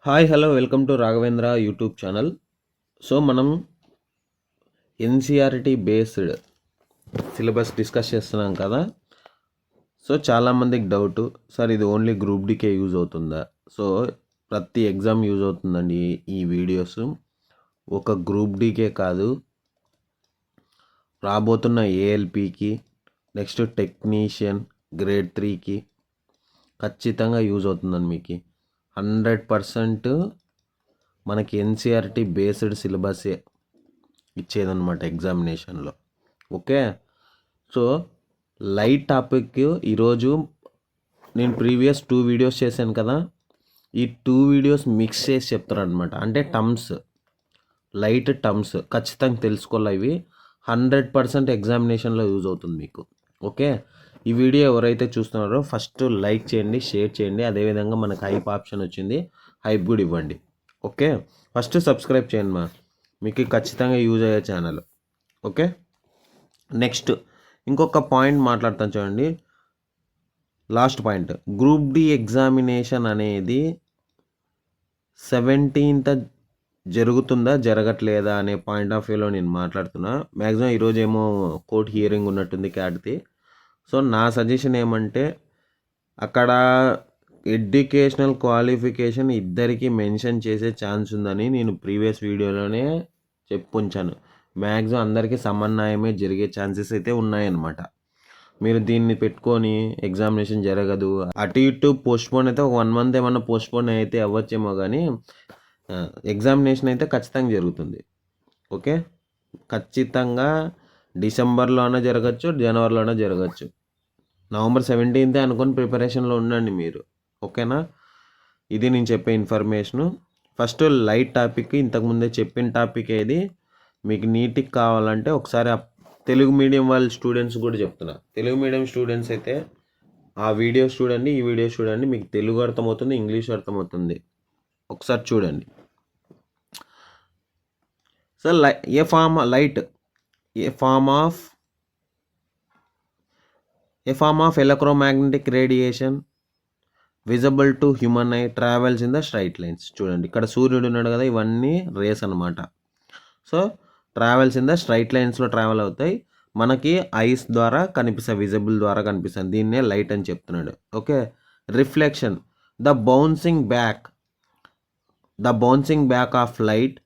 Hi hello welcome to Raghavendra YouTube channel. So మనం NCERT based syllabus discuss చేస్తున్నాం కదా. So చాలామందికి డౌట్, సార్ ఇది ఓన్లీ గ్రూప్ డీకే యూజ్ అవుతుందా? సో ప్రతి ఎగ్జామ్ యూజ్ అవుతుందండి ఈ వీడియోస్. ఒక గ్రూప్ డీకే కాదు, రాబోతున్న ఏఎల్పికి, నెక్స్ట్ టెక్నీషియన్ గ్రేడ్ 3కి ఖచ్చితంగా యూజ్ అవుతుందండి. మీకు 100% మనకి ఎన్సీఆర్టీ బేస్డ్ సిలబసే ఇచ్చేదన్నమాట ఎగ్జామినేషన్లో. ఓకే, సో లైట్ టాపిక్ ఈరోజు నేను ప్రీవియస్ 2 వీడియోస్ చేశాను కదా, ఈ 2 వీడియోస్ మిక్స్ చేసి చెప్తాను అనమాట. అంటే టర్మ్స్, లైట్ టర్మ్స్ ఖచ్చితంగా తెలుసుకోవాలి. ఇవి 100% ఎగ్జామినేషన్లో యూజ్ అవుతుంది మీకు. ఓకే, ఈ వీడియో ఎవరైతే చూస్తున్నారో ఫస్ట్ లైక్ చేయండి, షేర్ చేయండి. అదేవిధంగా మనకు హైప్ ఆప్షన్ వచ్చింది, హైప్ కూడా ఇవ్వండి. ఓకే, ఫస్ట్ సబ్స్క్రైబ్ చేయండి మీకు ఖచ్చితంగా యూజ్ అయ్యే ఛానల్. ఓకే, నెక్స్ట్ ఇంకొక పాయింట్ మాట్లాడతాను చూడండి. Last point, group D examination అనేది 17th జరుగుతుందా జరగట్లేదా అనే పాయింట్ ఆఫ్ వ్యూలో నేను మాట్లాడుతున్నా. మ్యాక్సిమం ఈరోజు ఏమో కోర్ట్ హియరింగ్ ఉన్నట్టుంది క్యాట్ది. సో నా సజెషన్ ఏమంటే, అక్కడ ఎడ్యుకేషనల్ క్వాలిఫికేషన్ ఇద్దరికి మెన్షన్ చేసే ఛాన్స్ ఉందని నేను ప్రీవియస్ వీడియోలోనే చెప్పుంచాను. మ్యాక్సిమం అందరికీ సమన్వయమే జరిగే ఛాన్సెస్ అయితే ఉన్నాయన్నమాట. మీరు దీన్ని పెట్టుకొని ఎగ్జామినేషన్ జరగదు, అటు ఇటు పోస్ట్పోన్ అయితే ఒక 1 month ఏమన్నా పోస్ట్పోన్ అయితే అవ్వచ్చేమో, కానీ ఎగ్జామినేషన్ అయితే ఖచ్చితంగా జరుగుతుంది. ఓకే, ఖచ్చితంగా డిసెంబర్లోనే జరగచ్చు, జనవరిలోనే జరగచ్చు. November 17th అనుకొని ప్రిపరేషన్లో ఉండండి మీరు. ఓకేనా, ఇది నేను చెప్పే ఇన్ఫర్మేషను. ఫస్ట్ లైట్ టాపిక్, ఇంతకుముందే చెప్పిన టాపిక్ ఏది మీకు నీట్గా కావాలంటే ఒకసారి తెలుగు మీడియం వాళ్ళ స్టూడెంట్స్ కూడా చెప్తున్నా. తెలుగు మీడియం స్టూడెంట్స్ అయితే ఆ వీడియోస్ చూడండి, ఈ వీడియోస్ చూడండి, మీకు తెలుగు అర్థమవుతుంది, ఇంగ్లీష్ అర్థమవుతుంది. ఒకసారి చూడండి. So a form of electromagnetic radiation visible to human eye travels in the straight lines. చూడండి, ఇక్కడ సూర్యుడు ఉన్నాడు కదా, ఇవన్నీ రేస్ అనమాట. So travels in the straight లైన్స్లో ట్రావెల్ అవుతాయి, మనకి ఐస్ ద్వారా కనిపిస్తాయి, విజిబుల్ ద్వారా కనిపిస్తాయి. దీన్నే లైట్ అని చెప్తున్నాడు. Okay, reflection, the bouncing back of light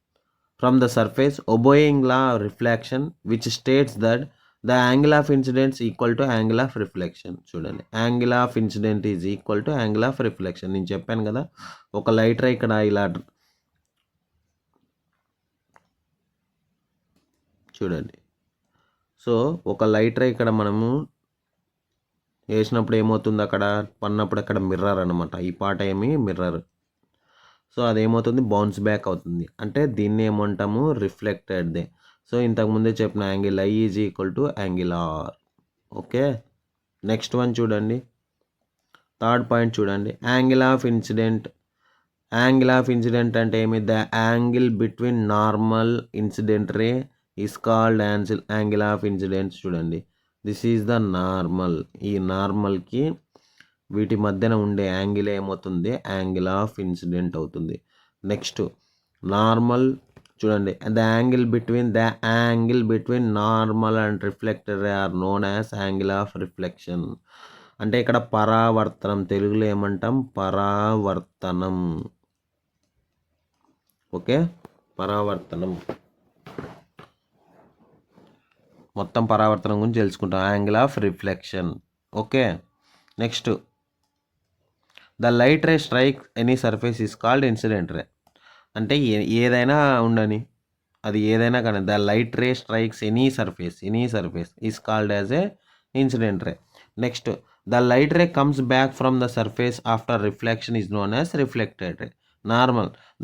from the surface obeying law of reflection which states that the angle of incidence equal to angle of reflection. చూడండి, angle of incident is equal to angle of reflection. నేను చెప్పాను కదా, ఒక light ray ఇక్కడ ఇలా చూడండి. So ఒక light ray ఇక్కడ మనము వేసినప్పుడు ఏమవుతుంది, అక్కడ పడినప్పుడు అక్కడ మిర్రర్ అనమాట. ఈ పాట ఏమి మిర్రర్. సో అదేమవుతుంది, బౌన్స్ బ్యాక్ అవుతుంది. అంటే దీన్ని ఏమంటాము, రిఫ్లెక్టెడ్దే. సో ఇంతకుముందే చెప్పిన angle I is equal to angle R. Okay, next one చూడండి, థర్డ్ పాయింట్ చూడండి, angle of incident. Angle of incident అంటే ఏమి, the angle between normal incident ray is called angle of incident. చూడండి, దిస్ ఈజ్ ద నార్మల్. ఈ నార్మల్కి వీటి మధ్యన ఉండే యాంగిల్ ఏమవుతుంది, యాంగిల్ ఆఫ్ ఇన్సిడెంట్ అవుతుంది. నెక్స్ట్ నార్మల్ చూడండి, the angle between normal and reflector are known as angle of reflection. అంటే ఇక్కడ పరావర్తనం, తెలుగులో ఏమంటాం, పరావర్తనం. ఓకే, పరావర్తనం, మొత్తం పరావర్తనం గురించి తెలుసుకుంటాం, angle of reflection. Okay, next the light ray strike any surface is called incident ray. అంటే ఏదైనా ఉండని, అది ఏదైనా కానీ, the light ray strikes any surface is called as a incident ray. Next the light ray comes back from the surface after reflection is known as reflected ray.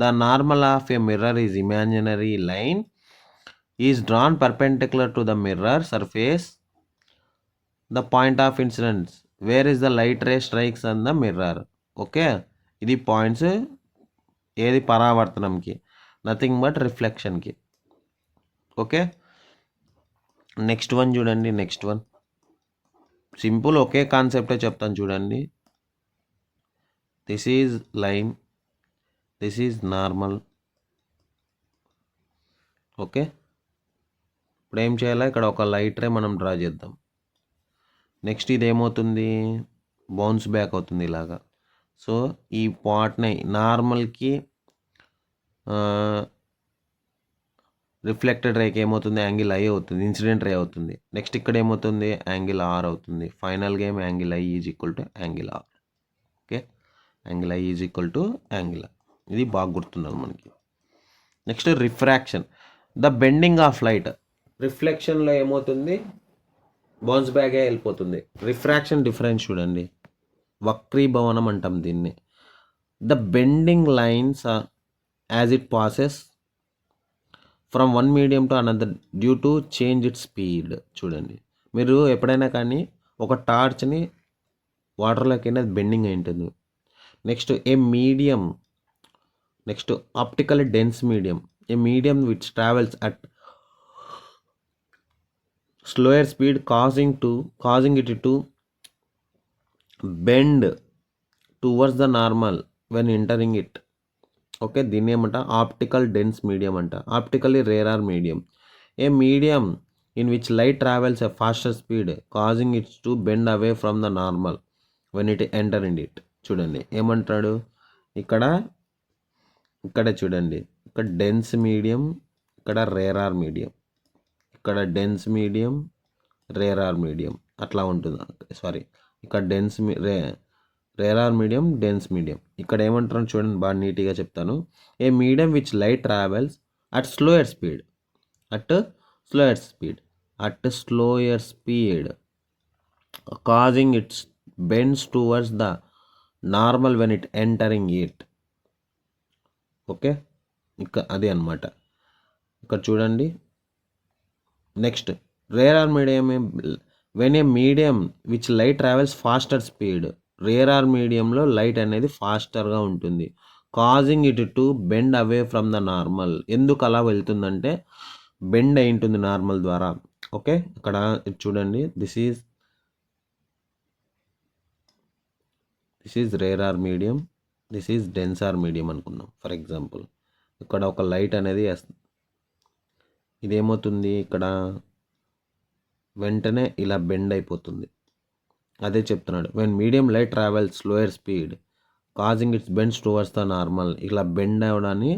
The normal off a mirror is imaginary line is drawn perpendicular to the mirror surface. The point of incidence where is the light ray strikes on the mirror. Okay, ఇది points ఏది, పరావర్తనంకి, nothing but రిఫ్లెక్షన్కి. Okay, next one చూడండి, next one simple, ఒకే కాన్సెప్టే చెప్తాను చూడండి. This is line, this is normal. Okay, ఇప్పుడు ఏం చేయాలి, ఇక్కడ ఒక లైట్ రే మనం డ్రా చేద్దాం. నెక్స్ట్ ఇది ఏమవుతుంది, బౌన్స్ బ్యాక్ అవుతుంది ఇలాగా. సో ఈ పార్ట్ని నార్మల్కి రిఫ్లెక్టెడ్ రేకి ఏమవుతుంది, యాంగిల్ ఐ అవుతుంది, ఇన్సిడెంట్ రే అవుతుంది. నెక్స్ట్ ఇక్కడ ఏమవుతుంది, యాంగిల్ ఆర్ అవుతుంది. ఫైనల్గా ఏం angle I is equal to angle R. Okay, angle I is equal to angle R. ఇది బాగా గుర్తుండాలి మనకి. Next refraction, the bending of light. రిఫ్లెక్షన్లో ఏమవుతుంది, బౌన్స్ బ్యాగే వెళ్ళిపోతుంది. రిఫ్రాక్షన్ డిఫరెన్స్ చూడండి, వక్రీభవనం అంటాం దీన్ని. The bending lines as it passes from one medium to another due to change it speed. చూడండి, మీరు ఎప్పుడైనా కానీ ఒక టార్చ్ని వాటర్లోకి అది బెండింగ్ అయి ఉంటుంది. Next A medium, next optical dense medium, a medium which travels at slower speed causing it to bend towards the normal when entering it. Okay, దీన్ని ఏమంట, ఆప్టికల్ డెన్స్ మీడియం అంట. Optically rarer medium, a medium in which light travels a faster speed causing its to bend away from the normal when it enter in it. చూడండి ఏమంటాడు ఇక్కడ, ఇక్కడ చూడండి, ఇక్కడ dense medium, ఇక్కడ రేరార్ మీడియం, ఇక్కడ dense medium, rarer medium అట్లా ఉంటుంది. సారీ, ఇక్కడ రేరార్ మీడియం, డెన్స్ మీడియం. ఇక్కడ ఏమంటారు చూడండి, బాగా నీట్గా చెప్తాను. A medium which light travels at slower speed, at slower speed causing its bends towards the normal when it entering it. Okay, ఇక్కడ అదే అనమాట. ఇక్కడ చూడండి. Next rarer medium, when a medium which light travels faster speed. Rarer మీడియంలో light అనేది ఫాస్టర్గా ఉంటుంది. Causing it to bend away from the normal. ఎందుకు అలా వెళ్తుందంటే బెండ్ అయి ఉంటుంది నార్మల్ ద్వారా. ఓకే, ఇక్కడ చూడండి, this is rarer medium, this is denser medium అనుకుందాం. ఫర్ ఎగ్జాంపుల్ ఇక్కడ ఒక లైట్ అనేది వేస్తుంది, ఇదేమవుతుంది, ఇక్కడ వెంటనే ఇలా బెండ్ అయిపోతుంది. అదే చెప్తున్నాడు, when medium light travels slower speed causing its bends towards the normal. ఇలా బెండ్ అవ్వడాన్ని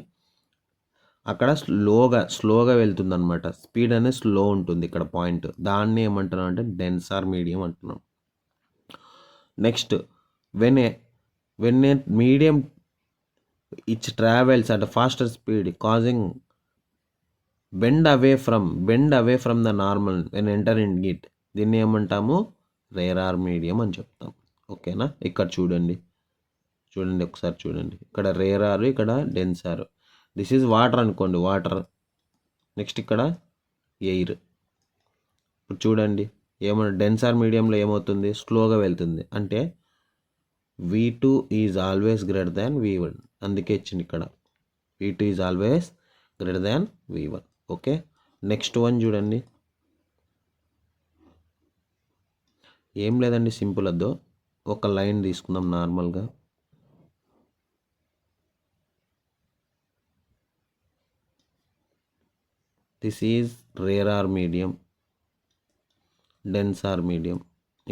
అక్కడ స్లోగా వెళ్తుంది అనమాట. స్పీడ్ అనేది స్లో ఉంటుంది ఇక్కడ పాయింట్. దాన్ని ఏమంటున్నాం అంటే డెన్సార్ మీడియం అంటున్నాం. Next when a medium it's travels at faster speed causing bend away from the normal when enter in it. దీన్ని ఏమంటాము, రేరార్ మీడియం అని చెప్తాం. ఓకేనా, ఇక్కడ చూడండి ఒకసారి చూడండి, ఇక్కడ రేరారు, ఇక్కడ డెన్సారు. దిస్ ఈజ్ వాటర్ అనుకోండి, వాటర్. నెక్స్ట్ ఇక్కడ ఎయిర్. ఇప్పుడు చూడండి డెన్సార్ మీడియంలో ఏమవుతుంది, స్లోగా వెళ్తుంది. అంటే V2 is always greater than V1. అందుకే ఇచ్చింది ఇక్కడ, V2 is always greater than V1. Okay, next one చూడండి, ఏం లేదండి, సింపుల్. అద్దో ఒక లైన్ తీసుకుందాం నార్మల్గా. This is rarer medium, denser medium.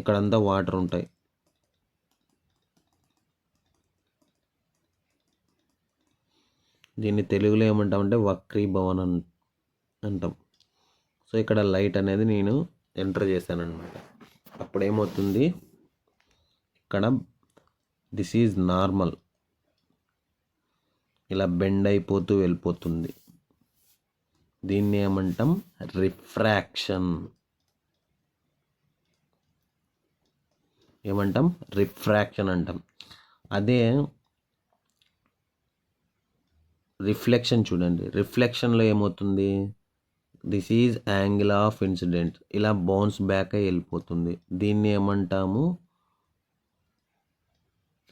ఇక్కడంతా వాటర్ ఉంటాయి. దీన్ని తెలుగులో ఏమంటామంటే వక్రీభవనం అంటాం. సో ఇక్కడ లైట్ అనేది నేను ఎంటర్ చేశాను అనమాట. అప్పుడు ఏమవుతుంది, ఇక్కడ దిస్ ఈజ్ నార్మల్, ఇలా బెండ్ అయిపోతూ వెళ్ళిపోతుంది. దీన్ని ఏమంటాం, రిఫ్రాక్షన్. రిఫ్రాక్షన్ అంటాం. అదే రిఫ్లెక్షన్ చూడండి, రిఫ్లెక్షన్లో ఏమవుతుంది, this is angle of incident, ఇలా బౌన్స్ బ్యాక్ అయి వెళ్ళిపోతుంది. దీన్ని ఏమంటాము,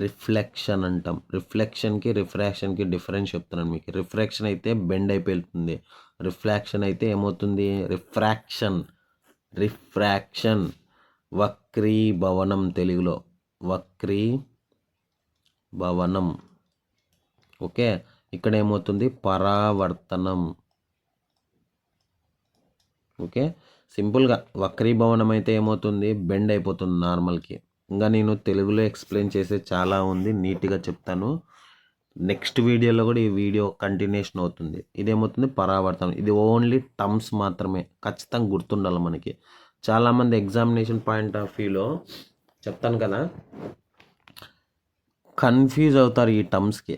రిఫ్లెక్షన్ అంటాం. రిఫ్లెక్షన్కి రిఫ్రాక్షన్కి డిఫరెన్స్ చెప్తున్నాను మీకు. రిఫ్రాక్షన్ అయితే బెండ్ అయిపోయి వెళ్తుంది, రిఫ్లెక్షన్ అయితే ఏమవుతుంది, రిఫ్రాక్షన్ వక్రీభవనం, తెలుగులో వక్రీభవనం. భవనం. ఓకే, ఇక్కడ ఏమవుతుంది పరావర్తనం. ఓకే, సింపుల్గా వక్రీభవనం అయితే ఏమవుతుంది బెండ్ అయిపోతుంది నార్మల్కి. ఇంకా నేను తెలుగులో ఎక్స్ప్లెయిన్ చేసే చాలా ఉంది, నీట్గా చెప్తాను. నెక్స్ట్ వీడియోలో కూడా ఈ వీడియో కంటిన్యూషన్ అవుతుంది. ఇదేమవుతుంది పరావర్తనం. ఇది ఓన్లీ టర్మ్స్ మాత్రమే, ఖచ్చితంగా గుర్తుండాలి మనకి. చాలామంది ఎగ్జామినేషన్ పాయింట్ ఆఫ్ వ్యూలో చెప్తాను కదా కన్ఫ్యూజ్ అవుతారు ఈ టర్మ్స్కి.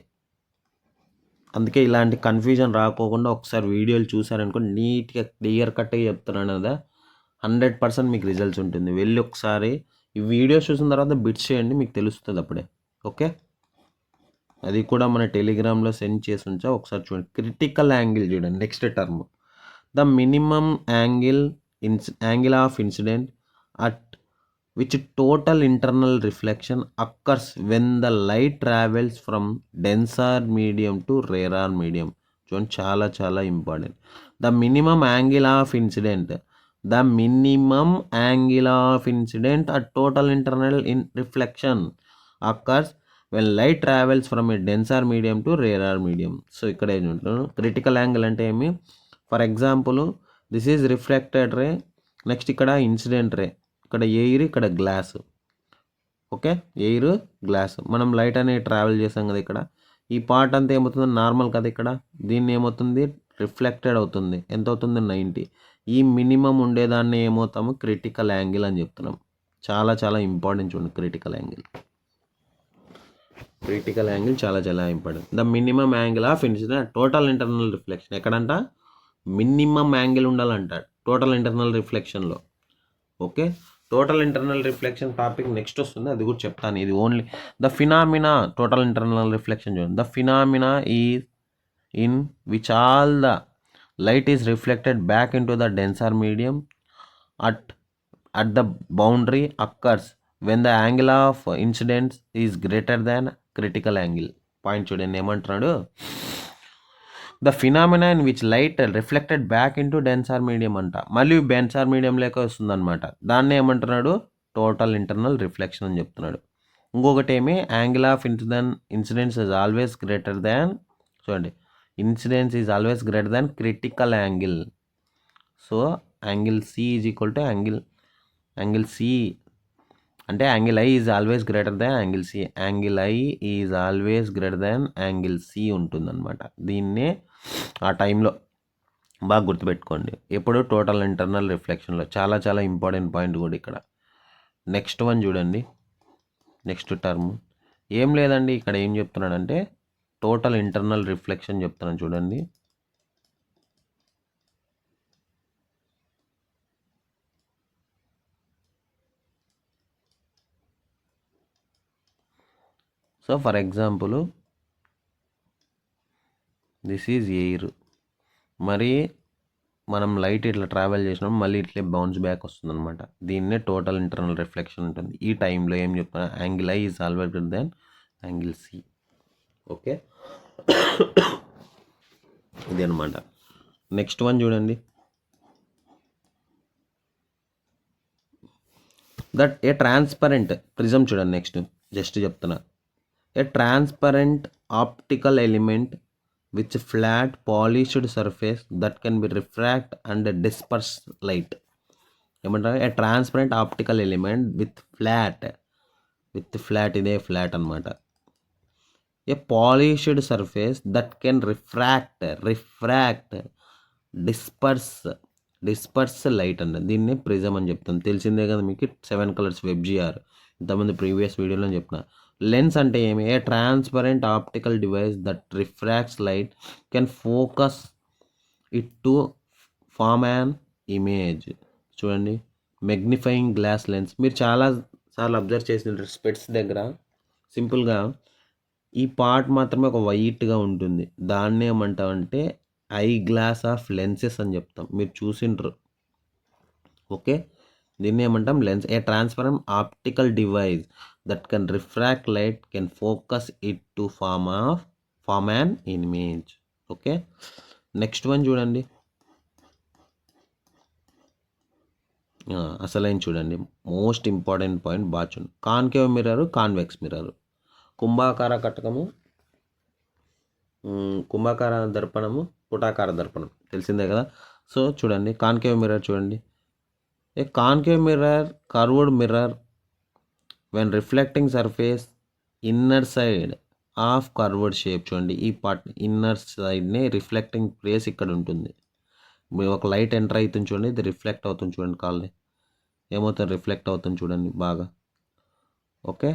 అందుకే ఇలాంటి కన్ఫ్యూజన్ రాకోకుండా ఒకసారి వీడియోలు చూసారనుకో నీట్గా క్లియర్ కట్గా చెప్తున్నాను కదా, 100% మీకు రిజల్ట్స్ ఉంటుంది. వెళ్ళి ఒకసారి ఈ వీడియో చూసిన తర్వాత బిట్స్ చేయండి, మీకు తెలుస్తుంది అప్పుడే. ఓకే, అది కూడా మన టెలిగ్రామ్లో సెండ్ చేసి ఉంచా, ఒకసారి చూడండి. క్రిటికల్ యాంగిల్ చూడండి, next term. The minimum angle of incident at which total internal reflection occurs when the light travels from denser medium to rarer medium. చూడండి, చాలా చాలా important. The minimum angle of incident at total internal reflection occurs when light travels from a denser medium to rarer medium. So ఇక్కడ ఏం ఉంటాను, critical angle అంటే ఏమి, for example this is reflected ray, next ఇక్కడ incident ray, ఇక్కడ air, ఇక్కడ glass. Okay, air glass, మనం light అనేది ట్రావెల్ చేసాం కదా, ఇక్కడ ఈ పార్ట్ అంతా ఏమవుతుంది నార్మల్ కదా, ఇక్కడ దీన్ని ఏమవుతుంది రిఫ్లెక్టెడ్ అవుతుంది. ఎంత అవుతుంది 90. ఈ మినిమం ఉండేదాన్ని ఏమవుతాము క్రిటికల్ యాంగిల్ అని చెప్తున్నాం. చాలా చాలా ఇంపార్టెంట్ చూడండి, క్రిటికల్ యాంగిల్ చాలా చాలా important. The minimum angle of incident total internal reflection. ఎక్కడంట మినిమం యాంగిల్ ఉండాలంట టోటల్ ఇంటర్నల్ రిఫ్లెక్షన్లో. Okay, total internal reflection topic next వస్తుంది, అది కూడా చెప్తాను. ఇది only the phenomena total internal reflection చూడండి. The phenomena is in which all the light is reflected back into the denser medium at the boundary occurs when the angle of incidence is greater than critical angle. Point చూడండి ఏమంటున్నాడు, the phenomena in which light reflected back into denser medium అంట, మళ్ళీ denser medium లేక వస్తుంది అనమాట. దాన్ని ఏమంటున్నాడు total internal reflection అని చెప్తున్నాడు. ఇంకొకటి ఏమి angle of incidence is always greater than, చూడండి incidence is always greater than critical angle. So angle C is equal to angle C అంటే angle I is always greater than angle C. Angle I is always greater than angle C ఉంటుందన్నమాట. దీన్నే ఆ టైంలో బాగా గుర్తుపెట్టుకోండి ఎప్పుడు total internal రిఫ్లెక్షన్లో. చాలా చాలా ఇంపార్టెంట్ పాయింట్ కూడా ఇక్కడ. నెక్స్ట్ వన్ చూడండి, నెక్స్ట్ టర్మ్ ఏం లేదండి, ఇక్కడ ఏం చెప్తున్నాడంటే టోటల్ ఇంటర్నల్ రిఫ్లెక్షన్ చెప్తున్నాను చూడండి. So for example this is air, మరి మనం లైట్ ఇట్లా ట్రావెల్ చేసినప్పుడు మళ్ళీ ఇట్లే బౌన్స్ బ్యాక్ వస్తుంది అనమాట. దీన్నే టోటల్ ఇంటర్నల్ రిఫ్లెక్షన్ ఉంటుంది. ఈ టైంలో ఏం చెప్తున్నా angle I is always greater than angle C. Okay, ఇది అనమాట. నెక్స్ట్ వన్ చూడండి, దట్ ఏ ట్రాన్స్పరెంట్ ప్రిజం చూడండి. నెక్స్ట్ జస్ట్ చెప్తున్నా, a transparent optical element with flat polished surface that can be refract and disperse light. ఏమంటారు, a transparent optical element with flat ఇదే flat అనమాట. A polished surface that can refract disperse light అండి. దీన్ని prism అని చెప్తాను. తెలిసిందే కదా మీకు, 7 కలర్స్ వెబ్జిఆర్ ఇంతమంది ప్రీవియస్ వీడియోలో చెప్పిన. లెన్స్ అంటే ఏమి, a transparent optical device that refracts light can focus it to form an image. చూడండి, మెగ్నిఫైయింగ్ గ్లాస్ లెన్స్. మీరు చాలా సార్లు అబ్జర్వ్ చేసిన స్పెట్స్ దగ్గర సింపుల్గా ఈ పార్ట్ మాత్రమే ఒక వైట్గా ఉంటుంది. దాన్ని ఏమంటామంటే ఐ గ్లాస్ ఆఫ్ లెన్సెస్ అని చెప్తాం, మీరు చూసిండ్రు. ఓకే, దీన్ని ఏమంటాం lens. A transparent optical device that can refract light can focus it to form an image. Okay, next one చూడండి, అసలైన చూడండి మోస్ట్ ఇంపార్టెంట్ పాయింట్ బాగా చూడండి. Concave mirror, convex mirror. కుంభాకార కటకము, కుంభాకార దర్పణము, పుటాకార దర్పణం తెలిసిందే కదా. సో చూడండి కాన్కేవ్ మిర్రర్ చూడండి. A concave mirror curved mirror when reflecting surface inner side of curved shape. చూడండి ఈ పార్ట్ ఇన్నర్ సైడ్నే రిఫ్లెక్టింగ్ ప్లేస్ ఇక్కడ ఉంటుంది. మీరు ఒక లైట్ ఎంటర్ అవుతుంది చూడండి, ఇది రిఫ్లెక్ట్ అవుతుంది చూడండి, కాల్ని ఏమవుతుంది రిఫ్లెక్ట్ అవుతుంది చూడండి బాగా. ఓకే,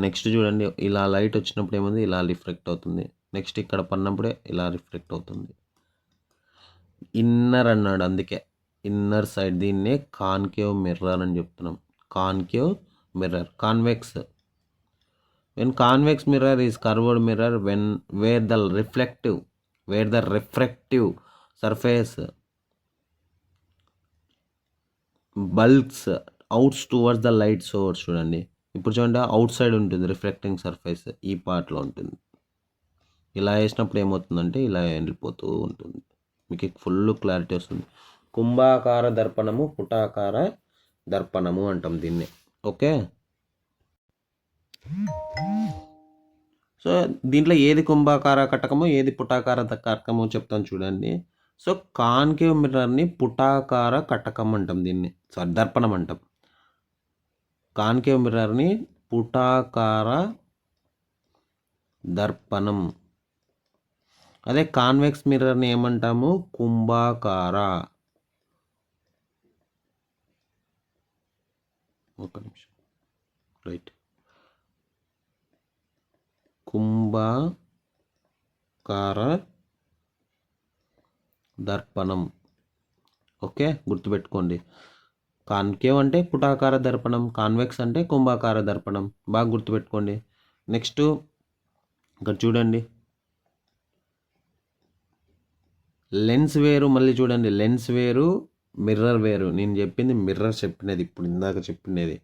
నెక్స్ట్ చూడండి ఇలా లైట్ వచ్చినప్పుడు ఏముంది ఇలా రిఫ్లెక్ట్ అవుతుంది. నెక్స్ట్ ఇక్కడ పడినప్పుడే ఇలా రిఫ్లెక్ట్ అవుతుంది. ఇన్నర్ అన్నాడు, అందుకే ఇన్నర్ సైడ్. దీన్నే కాన్కేవ్ మిర్రర్ అని చెప్తున్నాం. Concave mirror, convex. When convex mirror is curved mirror when where the refractive surface bulks outs towards the light source. చూడండి ఇప్పుడు చూడండి అవుట్ సైడ్ ఉంటుంది రిఫ్లెక్టింగ్ సర్ఫేస్, ఈ పార్ట్లో ఉంటుంది. ఇలా వేసినప్పుడు ఏమవుతుందంటే ఇలా వెళ్ళిపోతూ ఉంటుంది. మీకు ఫుల్ క్లారిటీ వస్తుంది. కుంభాకార దర్పణము, పుటాకార దర్పణము అంటాం దీన్ని. ఓకే, సో దీంట్లో ఏది కుంభాకార కటకము ఏది పుటాకార కటకము చెప్తాను చూడండి. సో కాన్కేవ్ మిర్రర్ని పుటాకార కటకం అంటాం, దీన్ని దర్పణం అంటాం. కాన్కేవ్ మిర్రర్ని పుటాకార దర్పణం. అదే కాన్వెక్స్ మిర్రర్ని ఏమంటాము కుంభాకార. ఒక నిమిషం, రైట్, కుంభాకార దర్పణం. ఓకే, గుర్తుపెట్టుకోండి. కాన్కేవ్ అంటే పుటాకార దర్పణం, కాన్వెక్స్ అంటే కుంభాకార దర్పణం. బాగా గుర్తుపెట్టుకోండి. నెక్స్ట్ ఇక్కడ చూడండి లెన్స్ వేరు. మళ్ళీ చూడండి లెన్స్ వేరు, మిర్రర్ వేరు. నేను చెప్పింది మిర్రర్ చెప్పినది, ఇప్పుడు ఇందాక చెప్పినది.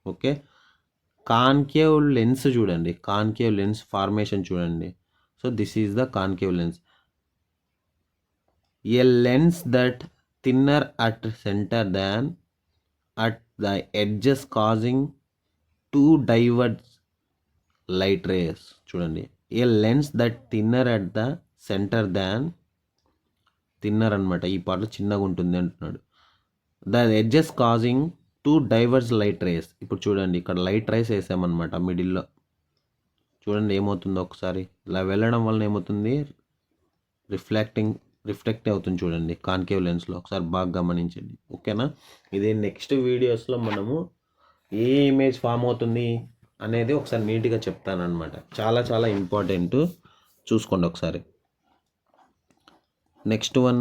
ఓకే, కాన్కేవ్ లెన్స్ చూడండి, కాన్కేవ్ లెన్స్ ఫార్మేషన్ చూడండి. So this is the concave lens. A lens that thinner at center than at the edges causing to diverge light rays. చూడండి a lens that thinner at the center than, thinner అనమాట, ఈ పార్ట్లో చిన్నగా ఉంటుంది అంటున్నాడు. The edges causing to diverge light rays. ఇప్పుడు చూడండి ఇక్కడ లైట్ రేస్ వేసామన్నమాట మిడిల్లో. చూడండి ఏమవుతుందో ఒకసారి. ఇలా వెళ్ళడం వలన ఏమవుతుంది రిఫ్లెక్ట్ అవుతుంది చూడండి కాన్కేవ్ లెన్స్లో. ఒకసారి బాగా గమనించండి. ఓకేనా, ఇది నెక్స్ట్ వీడియోస్లో మనము ఏ ఇమేజ్ ఫామ్ అవుతుంది అనేది ఒకసారి నీట్గా చెప్తానమాట. చాలా చాలా ఇంపార్టెంట్, చూసుకోండి ఒకసారి. నెక్స్ట్ వన్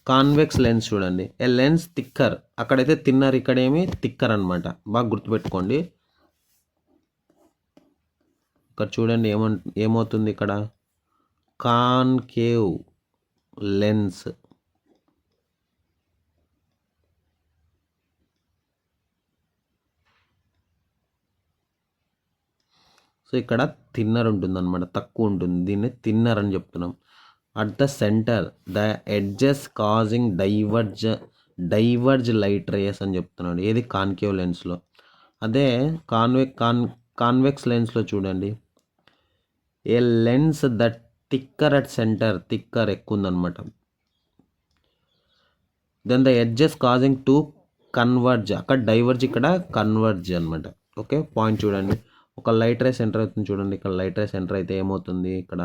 కాన్వెక్స్ లెన్స్ చూడండి. ఏ లెన్స్ థిక్కర్, అక్కడైతే థిన్నర్, ఇక్కడేమి థిక్కర్ అనమాట. బాగా గుర్తుపెట్టుకోండి. ఇక్కడ చూడండి ఏమవుతుంది ఇక్కడ కాన్కేవ్ లెన్స్. సో ఇక్కడ థిన్నర్ ఉంటుంది అనమాట, తక్కువ ఉంటుంది, దీన్ని థిన్నర్ అని చెప్తున్నాం. At the center the edges causing diverge light rays అని చెప్తున్నాడు. ఏది కాన్కేవ్ లెన్స్లో. అదే కాన్వెక్స్ లెన్స్లో చూడండి a lens that thicker at center, thicker ఎక్కువ ఉందన్నమాట. Then the edges causing to converge, అక్కడ డైవర్జ్, ఇక్కడ కన్వర్జ్ అనమాట. ఓకే, పాయింట్ చూడండి. ఒక లైట్ రేస్ ఎంటర్ అవుతుంది చూడండి, ఇక్కడ లైట్ రేస్ ఎంటర్ అయితే ఏమవుతుంది ఇక్కడ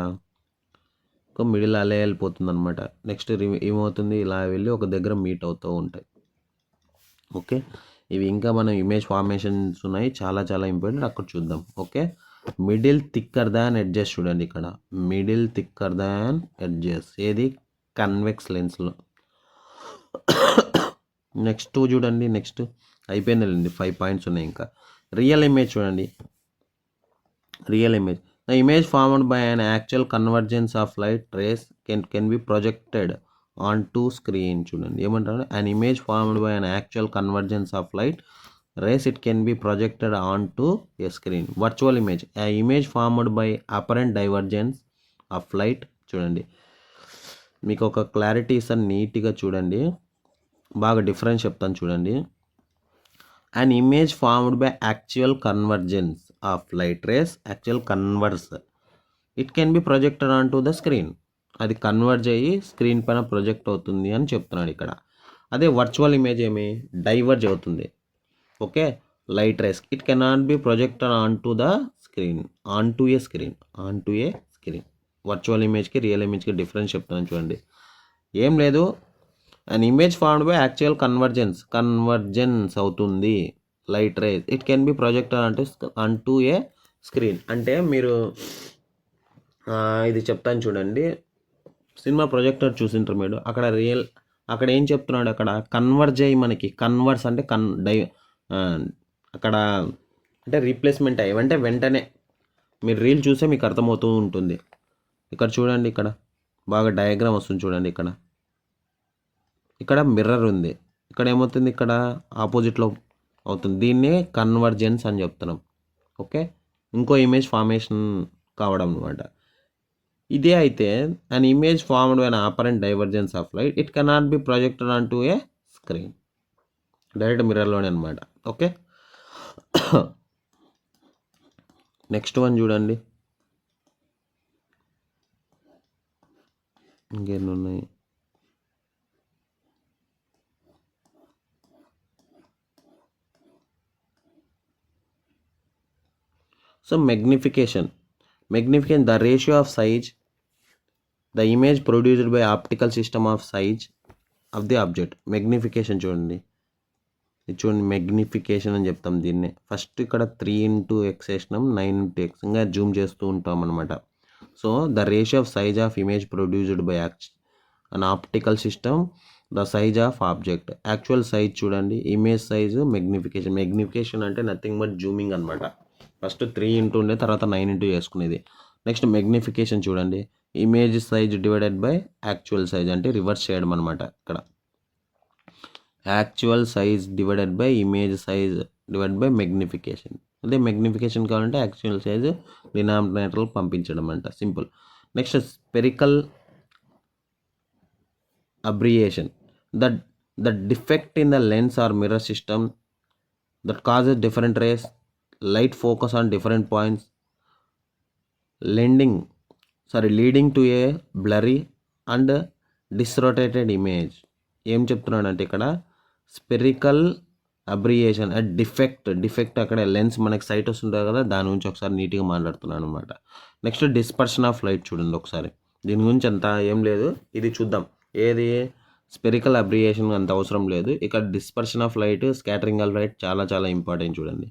ఒక మిడిల్ అలే వెళ్ళిపోతుంది అనమాట. నెక్స్ట్ ఏమవుతుంది ఇలా వెళ్ళి ఒక దగ్గర మీట్ అవుతూ ఉంటాయి. ఓకే, ఇవి ఇంకా మనం ఇమేజ్ ఫార్మేషన్స్ ఉన్నాయి, చాలా చాలా ఇంపార్టెంట్, అక్కడ చూద్దాం. ఓకే, మిడిల్ థిక్కర్ దాన్ ఎడ్జెస్ చూడండి, ఇక్కడ మిడిల్ థిక్కర్ దాన్ ఎడ్జెస్ ఏది కన్వెక్స్ లెన్స్లో. నెక్స్ట్ చూడండి, నెక్స్ట్ అయిపోయిందండి, 5 పాయింట్స్ ఉన్నాయి ఇంకా. రియల్ ఇమేజ్ చూడండి. Real image, the image formed by an actual convergence of light race can be projected on to screen. చూడండి ఏమంటారు, అన్ image formed by an actual convergence of light rays it can be projected onto a screen. Virtual image, a image formed by apparent divergence of light. చూడండి మీకు ఒక clarity ఇస్తాను, నీట్గా చూడండి, బాగా difference చెప్తాను చూడండి. an image formed by actual convergence of light rays actual converge it can be projected on to the screen. అది కన్వర్జ్ అయ్యి స్క్రీన్ పైన ప్రొజెక్ట్ అవుతుంది అని చెప్తున్నాడు ఇక్కడ. అదే వర్చువల్ ఇమేజ్ ఏమి డైవర్జ్ అవుతుంది. Okay, light rays it cannot be projected on to the screen, on to a screen. Virtual ఇమేజ్కి రియల్ ఇమేజ్కి డిఫరెన్స్ చెప్తాను చూడండి. ఏం లేదు, an image formed by actual convergence అవుతుంది light rays it can be projected on to a screen. అంటే మీరు ఇది చెప్తాను చూడండి. సినిమా ప్రొజెక్టర్ చూసింటారు మీరు, అక్కడ ఏం చెప్తున్నాడు, అక్కడ కన్వర్జ్ అయ్యి మనకి కన్వర్స్ అంటే అక్కడ అంటే రీప్లేస్మెంట్ అయ్యి అంటే వెంటనే మీరు రీల్ చూసే మీకు అర్థమవుతూ ఉంటుంది. ఇక్కడ చూడండి, ఇక్కడ బాగా డయాగ్రామ్ వస్తుంది చూడండి. ఇక్కడ మిర్రర్ ఉంది, ఇక్కడ ఏమవుతుంది, ఇక్కడ ఆపోజిట్లో అవుతుంది. దీన్నే కన్వర్జెన్స్ అని చెప్తున్నాం. ఓకే, ఇంకో ఇమేజ్ ఫార్మేషన్ కావడం అనమాట. ఇదే అయితే an image formed by an apparent divergence of light it cannot be projected on to a screen. Direct మిర్రర్లోనే అనమాట. ఓకే, నెక్స్ట్ వన్ చూడండి. ఇంకేన్ని ఉన్నాయి. So magnification, the ratio of size the image produced by optical system of size of the object. magnification చూడండి, magnification అని చెప్తాం దీన్నే. First ఇక్కడ 3x వేసినాం, 9x ఇంకా జూమ్ చేస్తూ ఉంటాం అనమాట. So the ratio of size of image produced by an optical system the size of object. Actual size చూడండి, ఇమేజ్ సైజు, మెగ్నిఫికేషన్ అంటే నథింగ్ బట్ జూమింగ్ అనమాట. ఫస్ట్ 3 ఉండే, తర్వాత 9 చేసుకునేది. నెక్స్ట్ మెగ్నిఫికేషన్ చూడండి, image size divided by actual size అంటే reverse చేయడం అనమాట. ఇక్కడ actual size divided by image size divided by magnification. అదే మెగ్నిఫికేషన్ కావాలంటే యాక్చువల్ సైజ్ డినామినేటర్లు పంపించడం అంట, simple. Next spherical aberration, the defect in the lens or mirror system that causes different rays light focus on different points leading to a blurry and distorted image. ఏం చెప్తున్నాడంటే ఇక్కడ spherical అబ్రియేషన్ defect అక్కడ lens మనకి site వస్తుంటుంది కదా, దాని గురించి ఒకసారి నీట్గా మాట్లాడుతున్నాను అనమాట. నెక్స్ట్ డిస్పర్షన్ ఆఫ్ లైట్ చూడండి ఒకసారి, దీని గురించి అంత ఏం లేదు, ఇది చూద్దాం. ఏది స్పెరికల్ అబ్రియేషన్ అంత అవసరం లేదు, ఇక్కడ dispersion of light, scattering of light చాలా చాలా ఇంపార్టెంట్ చూడండి.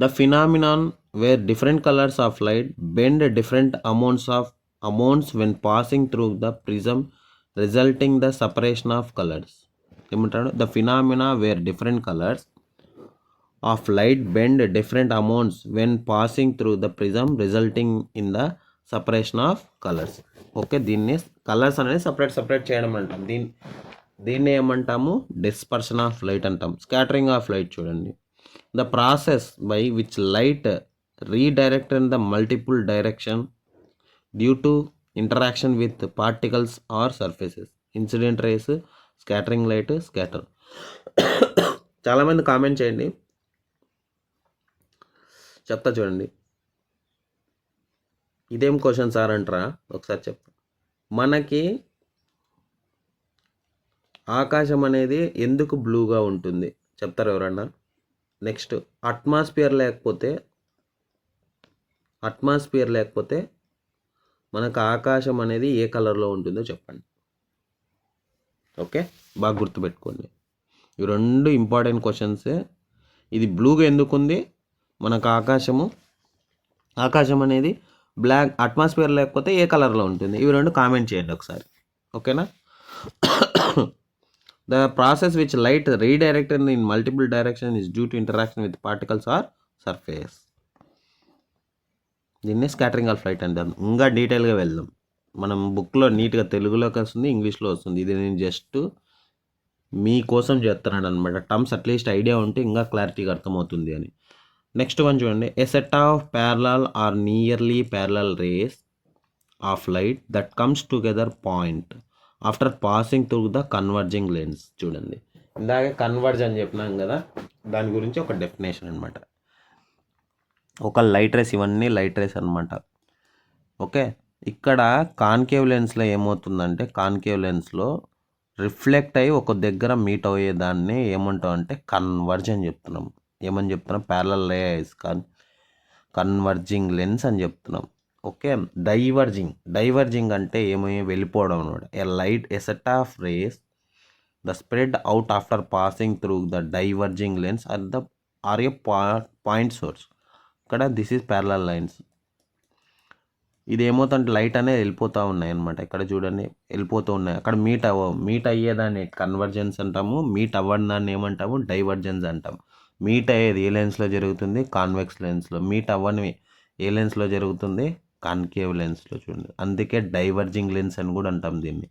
The phenomenon where different colors of light bend different amounts when passing through the prism, resulting the separation of colors. The phenomena where different colors of light bend different amounts when passing through the prism, resulting in the separation of colors. Okay, దీన్ని colours అనేది separate చేయడం అంటాం. దీన్ని ఏమంటాము, dispersion of light అంటాం. Scattering of light చూడండి, the process by which light redirected in the multiple direction due to interaction with particles or surfaces. Incident rays, scattering light, scatter. చాలామంది comment చేయండి, చెప్తా చూడండి. ఇదేం క్వశ్చన్ సార్ అంటారా, ఒకసారి చెప్తా. మనకి ఆకాశం అనేది ఎందుకు బ్లూగా ఉంటుంది చెప్తారు ఎవరన్నా? నెక్స్ట్ అట్మాస్ఫియర్ లేకపోతే మనకు ఆకాశం అనేది ఏ కలర్లో ఉంటుందో చెప్పండి. ఓకే, బాగా గుర్తుపెట్టుకోండి, ఇవి 2 ఇంపార్టెంట్ క్వశ్చన్సే. ఇది బ్లూగా ఎందుకుంది, మనకు ఆకాశం అనేది బ్లాక్, అట్మాస్ఫియర్ లేకపోతే ఏ కలర్లో ఉంటుంది, ఇవి 2 కామెంట్ చేయండి ఒకసారి. ఓకేనా? The process which light redirected in multiple directions is due to interaction with particles or surface. దీన్నే స్కాటరింగ్ ఆఫ్ లైట్ అంటాం. ఇంకా డీటెయిల్గా వెళ్దాం. మనం బుక్లో నీట్గా తెలుగులోకి వస్తుంది, ఇంగ్లీష్లో వస్తుంది. ఇది నేను జస్ట్ మీకోసం చేస్తున్నాను అనమాట. టర్మ్స్ అట్లీస్ట్ ఐడియా ఉంటే ఇంకా క్లారిటీగా అర్థమవుతుంది అని. నెక్స్ట్ వన్ చూడండి, a set of parallel or nearly parallel rays of light that comes together point after passing through the converging lens. చూడండి, ఇందాక కన్వర్జ్ అని చెప్పినాం కదా, దాని గురించి ఒక డెఫినేషన్ అనమాట. ఒక లైట్ రేస్, ఇవన్నీ లైట్ రేస్ అనమాట. ఓకే, ఇక్కడ కాన్కేవ్ లెన్స్లో ఏమవుతుందంటే, కాన్కేవ్ లెన్స్లో రిఫ్లెక్ట్ అయ్యి ఒక దగ్గర మీట్ అయ్యేదాన్ని ఏమంటాం అంటే కన్వర్జన్ చెప్తున్నాం. ఏమని చెప్తున్నాం? ప్యారలల్ రేస్ కన్వర్జింగ్ లెన్స్ అని చెప్తున్నాం. ఓకే, డైవర్జింగ్ అంటే వెళ్ళిపోవడం అనమాట. A set of rays the spread out after passing through the diverging lens or a point source. ఇక్కడ దిస్ ఈజ్ ప్యారలల్ లైన్స్. ఇది ఏమవుతుందంటే లైట్ అనేది వెళ్ళిపోతూ ఉన్నాయి అనమాట. ఇక్కడ చూడండి, వెళ్ళిపోతూ ఉన్నాయి. అక్కడ మీట్ అయ్యేదాన్ని కన్వర్జెన్స్ అంటాము, మీట్ అవ్వని దాన్ని ఏమంటాము? డైవర్జెన్స్ అంటాము. మీట్ అయ్యేది ఏ లెన్స్లో జరుగుతుంది? కాన్వెక్స్ లెన్స్లో. మీట్ అవ్వనివి ఏ లెన్స్లో జరుగుతుంది? కాన్కేవ్ లెన్స్లో. చూడండి, అందుకే డైవర్జింగ్ లెన్స్ అని కూడా అంటాం దీన్ని.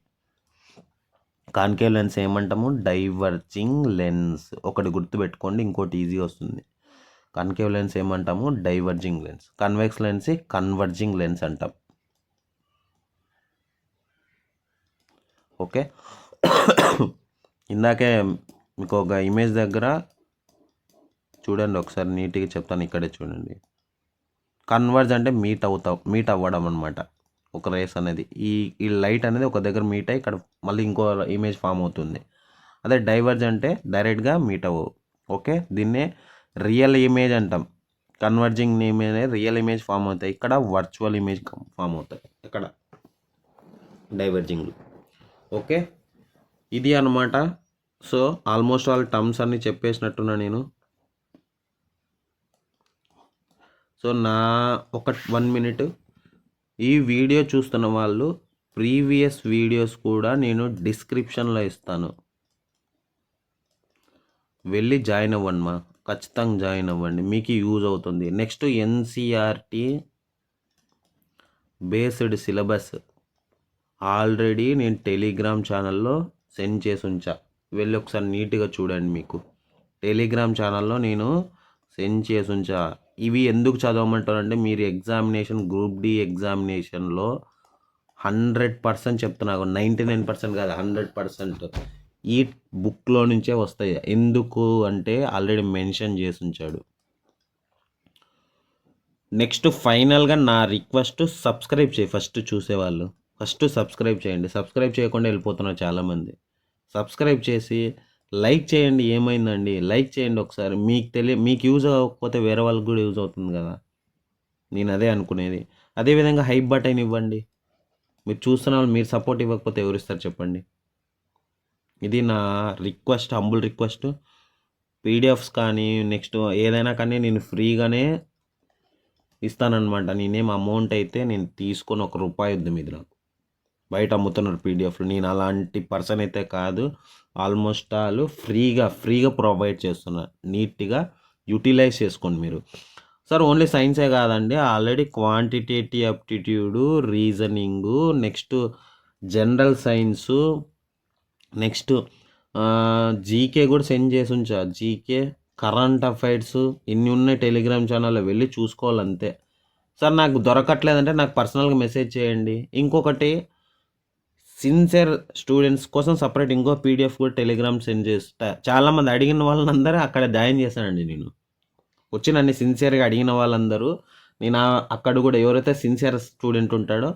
కాన్కేవ్ లెన్స్ ఏమంటాము? Diverging lens. ఒకటి గుర్తుపెట్టుకోండి, ఇంకోటి ఈజీ వస్తుంది. కాన్కేవ్ లెన్స్ ఏమంటాము? Diverging lens. Convex lens converging lens అంటాం. ఓకే, ఇందాకే మీకు ఒక ఇమేజ్ దగ్గర చూడండి, ఒకసారి నీట్గా చెప్తాను. ఇక్కడే చూడండి, కన్వర్జ్ అంటే మీట్ అవ్వడం అనమాట. ఒక రేస్ అనేది ఈ లైట్ అనేది ఒక దగ్గర మీట్ అయ్యి ఇక్కడ మళ్ళీ ఇంకో ఇమేజ్ ఫామ్ అవుతుంది. అదే డైవర్జ్ అంటే డైరెక్ట్గా మీట్ అవ్వవు. ఓకే, దీన్నే రియల్ ఇమేజ్ అంటాం. Converging image real image form అవుతాయి, ఇక్కడ వర్చువల్ ఇమేజ్ ఫామ్ అవుతాయి ఇక్కడ డైవర్జింగ్. ఓకే, ఇది అనమాట. సో ఆల్మోస్ట్ ఆల్ టర్మ్స్ అన్నీ చెప్పేసినట్టున్నా నేను. సో నా ఒక 1 minute, ఈ వీడియో చూస్తున్న వాళ్ళు ప్రీవియస్ వీడియోస్ కూడా నేను డిస్క్రిప్షన్లో ఇస్తాను, వెళ్ళి జాయిన్ అవ్వండి మా, ఖచ్చితంగా జాయిన్ అవ్వండి, మీకు యూజ్ అవుతుంది. Next NCERT based syllabus already నేను టెలిగ్రామ్ ఛానల్లో సెండ్ చేసి ఉంచా, వెళ్ళి ఒకసారి నీట్గా చూడండి. మీకు టెలిగ్రామ్ ఛానల్లో నేను సెండ్ చేసి ఉంచా. ఇవి ఎందుకు చదవమంటారంటే, మీరు ఎగ్జామినేషన్ గ్రూప్ డి ఎగ్జామినేషన్లో 100% చెప్తున్నా, 99% కాదు 100% ఈ బుక్లో నుంచే వస్తాయి. ఎందుకు అంటే ఆల్రెడీ మెన్షన్ చేసి ఉంచాడు. నెక్స్ట్ ఫైనల్గా నా రిక్వెస్ట్, సబ్స్క్రైబ్ చేయి. ఫస్ట్ చూసేవాళ్ళు ఫస్ట్ సబ్స్క్రైబ్ చేయండి. సబ్స్క్రైబ్ చేయకుండా వెళ్ళిపోతున్నారు చాలామంది. సబ్స్క్రైబ్ చేసి లైక్ చేయండి. ఏమైందండి, లైక్ చేయండి ఒకసారి. మీకు యూజ్ అవ్వకపోతే వేరే వాళ్ళకి కూడా యూజ్ అవుతుంది కదా, నేను అదే అనుకునేది. అదేవిధంగా హైప్ బటన్ ఇవ్వండి. మీరు చూస్తున్న వాళ్ళు మీరు సపోర్ట్ ఇవ్వకపోతే ఎవరు ఇస్తారు చెప్పండి. ఇది నా రిక్వెస్ట్, హంబుల్ రిక్వెస్ట్. పీడిఎఫ్స్ కానీ నెక్స్ట్ ఏదైనా కానీ నేను ఫ్రీగానే ఇస్తానన్నమాట. నేనేం అమౌంట్ అయితే నేను తీసుకొని ₹1 వద్దు మీద నాకు. బయట అమ్ముతున్నారు పీడిఎఫ్లు, నేను అలాంటి పర్సన్ అయితే కాదు. ఆల్మోస్ట్ ఆల్ ఫ్రీగా ప్రొవైడ్ చేస్తున్నా. నీట్గా యూటిలైజ్ చేసుకోండి మీరు. సార్ ఓన్లీ సైన్సే కాదండి, already quantitative aptitude, reasoning, next general science, next GK కూడా సెండ్ చేసి ఉంచా. జీకే, కరెంట్ అఫైర్స్ ఇన్ని ఉన్నాయి టెలిగ్రామ్ ఛానల్లో, వెళ్ళి చూసుకోవాలంతే. సార్ నాకు దొరకట్లేదంటే నాకు పర్సనల్గా మెసేజ్ చేయండి. ఇంకొకటి, సిన్సియర్ స్టూడెంట్స్ కోసం సపరేట్ ఇంకో పీడిఎఫ్ కూడా టెలిగ్రామ్ సెండ్ చేస్తా. చాలామంది అడిగిన వాళ్ళందరూ అక్కడ జాయిన్ చేశానండి నేను. వచ్చి నన్ను సిన్సియర్గా అడిగిన వాళ్ళందరూ నేను అక్కడ కూడా ఎవరైతే సిన్సియర్ స్టూడెంట్ ఉంటాడో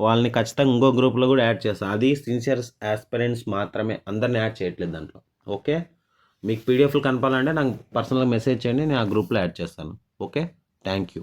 వాళ్ళని ఖచ్చితంగా ఇంకో గ్రూప్లో కూడా యాడ్ చేస్తాను. అది సిన్సియర్ ఆస్పిరెంట్స్ మాత్రమే, అందరిని యాడ్ చేయట్లేదు దాంట్లో. ఓకే, మీకు పీడిఎఫ్లు కనపాలంటే నాకు పర్సనల్గా మెసేజ్ చేయండి, నేను ఆ గ్రూప్లో యాడ్ చేస్తాను. Okay, thank you.